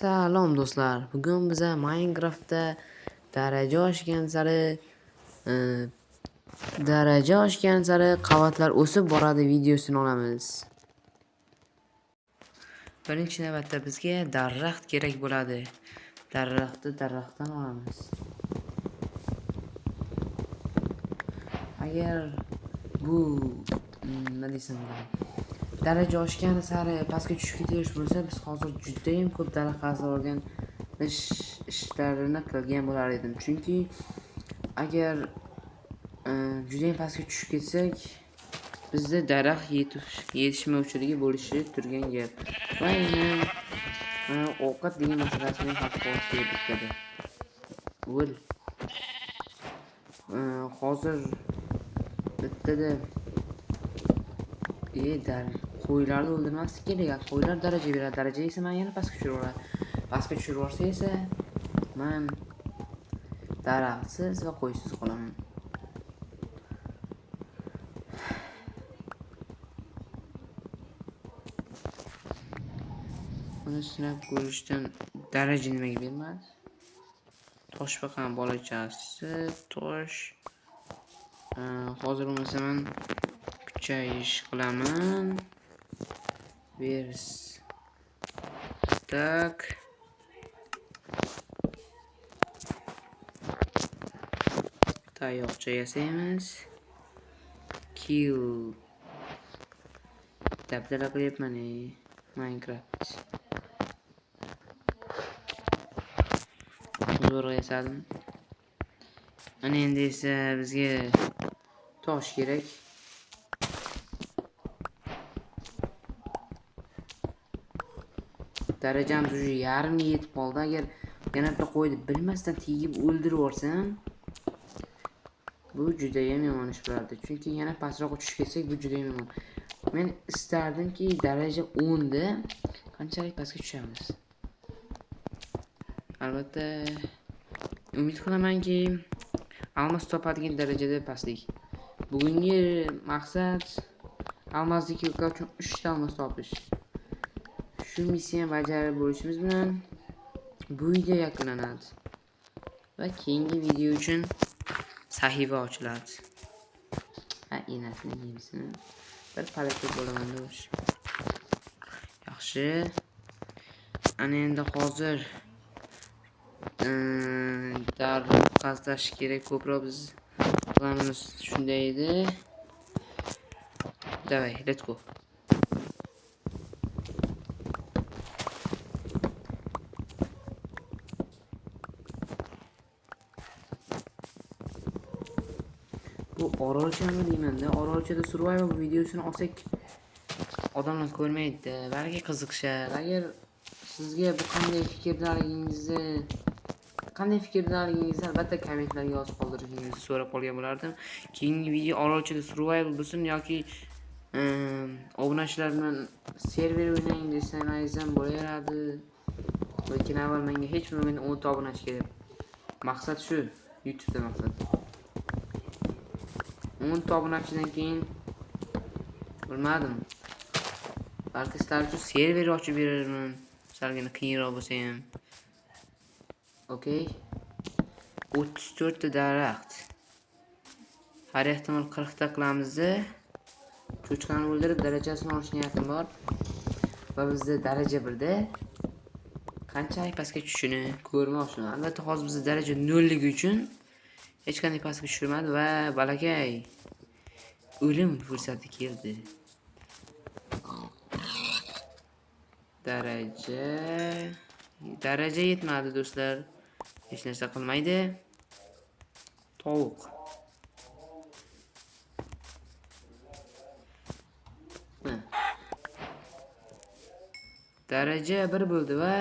Salom do'stlar. Bugun biza Minecraftda daraja oshgan sari qavatlar o'sib boradi videosini olamiz. Birinchi navbatda bizga daraxt kerak bo'ladi. Daraxtdan olamiz. Agar bu nima desam bo'ladi? Daraja oshgan sari pastga tushib ketish bo'lsa, biz hozir juda ham ko'p daraxt o'rgan ishlarini qilgan bo'lar edim. Chunki agar juda ham pastga tushib ketsak, bizda daraxt yetishmovchiligi bo'lishi turgan gap. Va yana ovqat degan masalasini ham hal qilish kerak. Hozir bittada qo'ylarni o'ldirmaslik kerak. Qo'ylar daraja beradi. Daraja esa men yana pastga tushirib yuborsa esa men daraxtsiz va qo'ysiz qolaman. Buni sinab ko'rishdan daraja nimaga bermadi? Toshbaqa bolachasi, tosh. Hozir bo'lmasa men kuchayish qilaman. Tak. Tayoqcha yasaymiz. Kill. Dabdala qilyapman Minecraft. Zo'rg'a yasadim. Ana endi esa bizga tosh kerak. Darajamiz уже yarmiga yetib qoldi. Agar yana bitta qo'yni bilmasdan tegib o'ldirib yuborsam, bu juda ham yomon ish bo'lardi. Chunki yana pastroqqa tushib ketsak, bu juda ham yomon. Men istardimki daraja 10 da qanchalik pastga tushamiz. Albatta umid qilamanki almos topadigan darajada pastlik. Bugungi maqsad almosni yukka uchun 3 ta almos topish. Shu missiyani bajarib bo'lishimiz bilan bu video yakunlanadi va keyingi video uchun sahifa ochiladi. Enasini yemisini bir palatga bo'laman do'sh. Yaxshi. Ana endi hozir daraxt qazdash kerak, ko'proq biz planimiz shunday edi. Davay, let's go. Bu orolchami deyman-da. Orolchada survival videosini olsak odamlar ko'rmaydi. Balki qiziqishar. Agar sizga bu qanday fikrdaligingizni albatta kommentlarga yozib qoldirishingizni so'rab qolgan bo'lardim. Keyingi video orolchada survival bo'lsin yoki obunachilar bilan server o'ynang desangiz ham bo'laveradi. Lekin avval menga hech bo'lmaganda 10 ta obunachi kerak. Maqsad shu, YouTube'da maqsad. 10 ta obunachidan keyin bilmadim. Balki sizlar uchun server ochib berarman. Salgina qiyinroq bo'lsa ham. Okey. 34 ta daraxt. Har ehtimol 40 ta qilamiz-da. Cho'chqani o'ldirib darajasini olish niyatim bor. Va bizda daraja 1da qanchalik pastga tushishini ko'rmoqchiman. Albatta hozir bizda daraja 0 ligi uchun hech qanday pastga tushirmadi va balakay o'lim fursati keldi. Daraja yetmadi do'stlar. Hech narsa qilmaydi. Tovuq. Daraja 1 bo'ldi va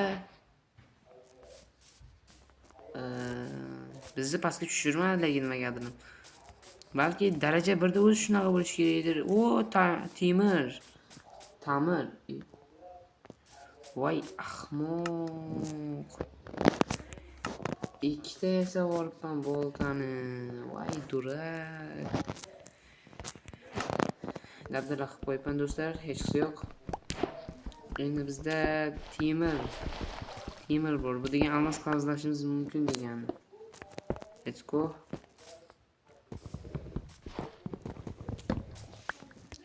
bizni pastga tushirmadi nimagadir. Balki daraja 1 da o'zi shunaqa bo'lishi kerakdir. Ta'mir. Voy ahmoq. Ikkita yasab olibman boltani. Voy durak. Dabdala qilib qo'yibman do'stlar, hech qisi yo'q. Endi bizda temir temir bor. Bu degan almos qazilashimiz mumkin degani. Let's go.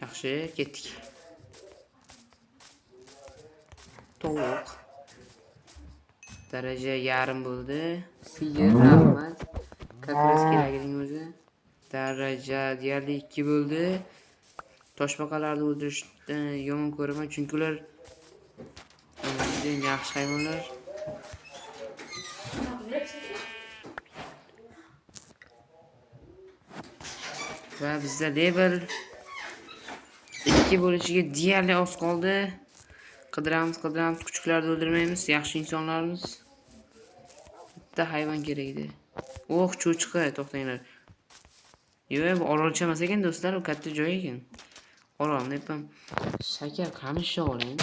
Yaxshi, ketdik. Tovuq. Daraja yarim bo'ldi. Sigir, rahmat. Kakras kerakning o'zi. Daraja deyarli 2 bo'ldi. Toshbaqalarni o'ldirishni yomon ko'raman, chunki ular juda yaxshi hayvonlar. Va bizda level 2 bo'lishiga deyarli oz qoldi. Qidiramiz, kuchuklarni o'ldirmaymiz, yaxshi insonlarmiz. Bitta hayvon kerak edi. Oh, cho'chqa, to'xtanglar. Yo'q, bu orolcha emas ekan do'stlar, u katta joy ekan. Orolni ham shakar qamish oling.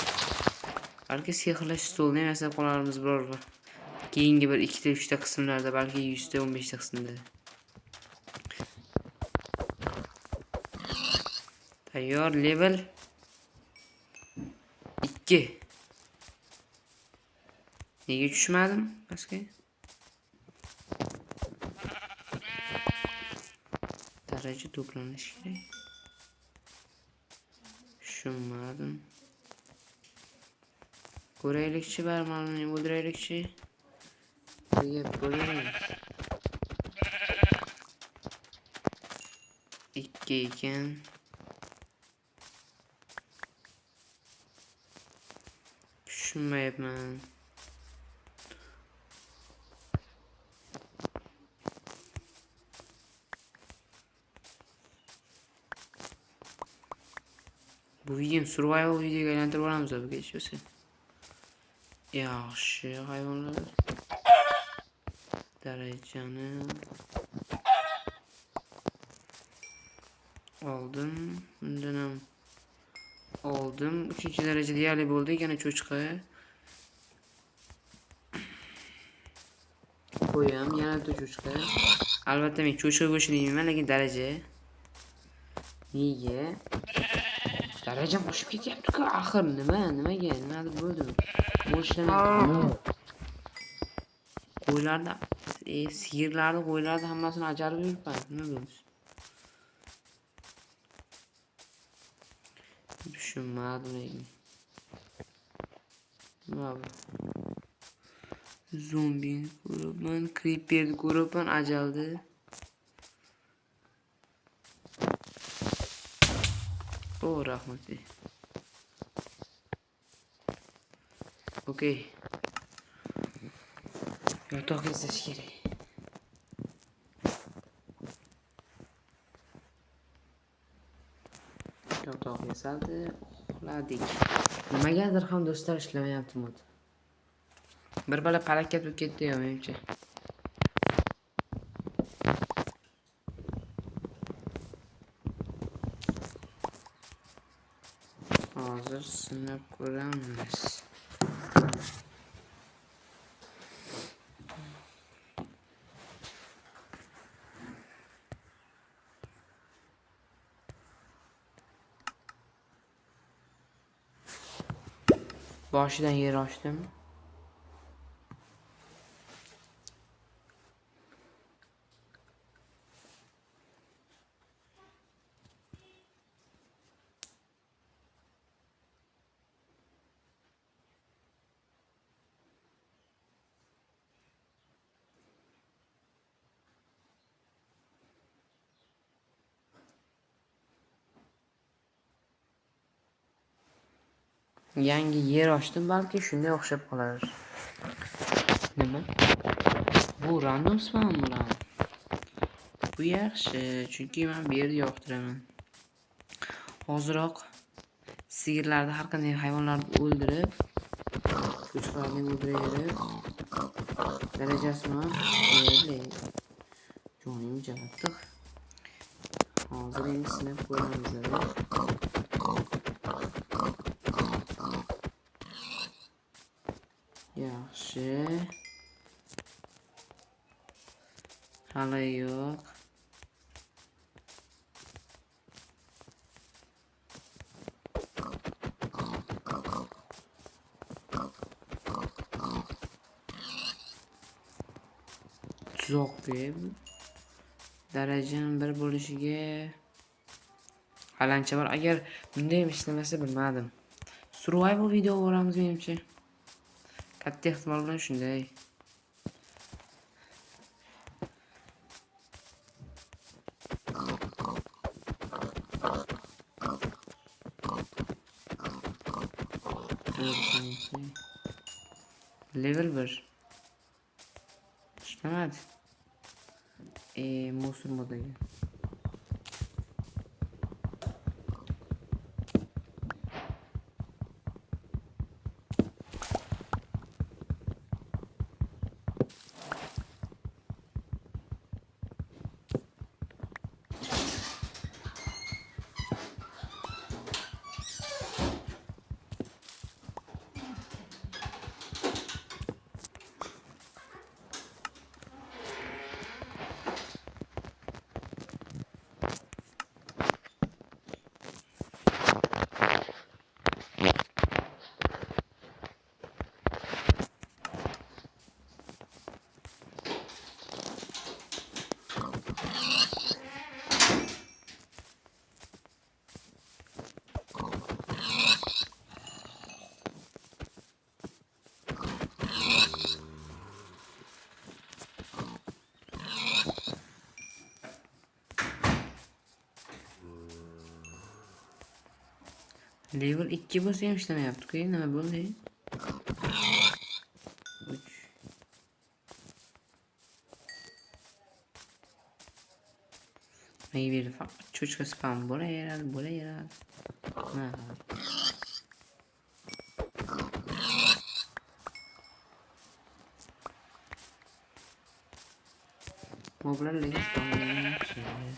Balki sehrlash stolni ham yasab qolarmiz biror bir. Keyingi bir 2 ta 3 ta qismlarda, balki 100 ta 15 ta qismda. Tayyor, level 2. Nega tushmadim? Paska. Daraja to'planishi kerak. Tushunmadim. Ko'raylikchi barmani o'ldiraylikchi. Nega bo'laylik? 2 ekan. Tushunmayapman. Bu videom survival videoga aylantirib olamiz bu kechasi. Yaxshi hayvonlar. Darajani oldim. Bundan ham oldim. 3-daraja deyarli bo'ldi, yana cho'chqa. Qo'yam, yana bitta cho'chqa. Albatta men cho'chqa go'shtini yeyman, lekin daraja. Nega? Darajam oshib ketyapti-ku, axir nimaga? Nima bo'ldi? Bo'lishlamayapti. Qo'ylarda, sigirlarni, qo'ylarni hammasini ajarib yuribman. Nima bo'ldi? Tushunmadim. Nima bu? Zombini ko'ribman, creeperni ko'ribman, ajaldi. O, rahmat. Okey. Yotoq yasash kerak. Yotoq yasaldi, uxladik. Nimagadir ham do'stlar ishlamayapti mod. Bir bala harakat bo'lib ketdi-yu menimcha. Hozir sinab ko'ramiz. Boshidan yer ochdim. Yangi yer ochdim, balki shunday o'xshab qolar. Nima? Bu random spam bilan. Bu yaxshi, chunki men bu yerni yoqtiraman. Hoziroq sigirlarni, har qanday hayvonlarni o'ldirib, cho'chqalarni o'ldirib, darajasini o'ldirib, jonim javatdiq. Hozir endi sinab ko'ramiz. Yaxshi. Hali yo'q. tuzoqli darajam 1 bo'lishiga qalancha bor. Agar bunday ishlamasa bilmadim. Survival video olamiz menimcha. Katta ehtimol bilan shunday. Level 1. İşlemedi. Musur modayı. Level 2 bo'lsa ham ishlamayapti-ku, nima bo'ldi? 3. Maybe faqat cho'chqa spam bo'laveradi. Ha. Moblar lega spam bo'laveradi.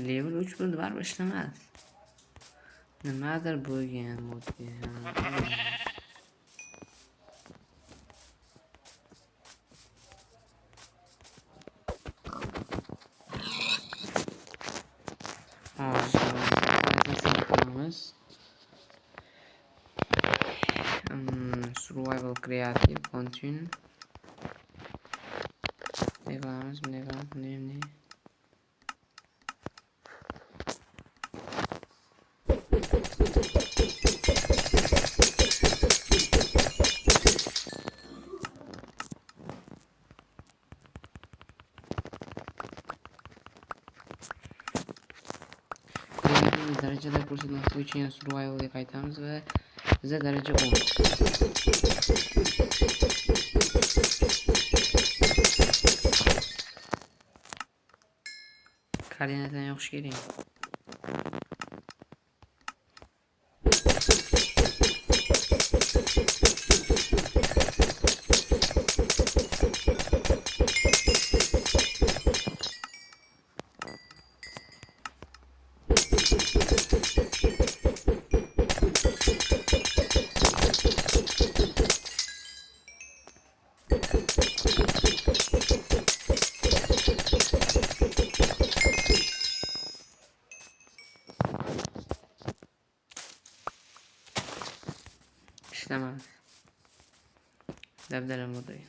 Level 3 bo'ldi, baribir ishlamadi. Nimadir bo'lgan modga. Survival creative continue. Ne. Darajalar ko'rsatmaslik uchun survivalga qaytamiz va bizda daraja 10. Koordinatani yoqish kerak. İşlemez. Devlerim buradayım.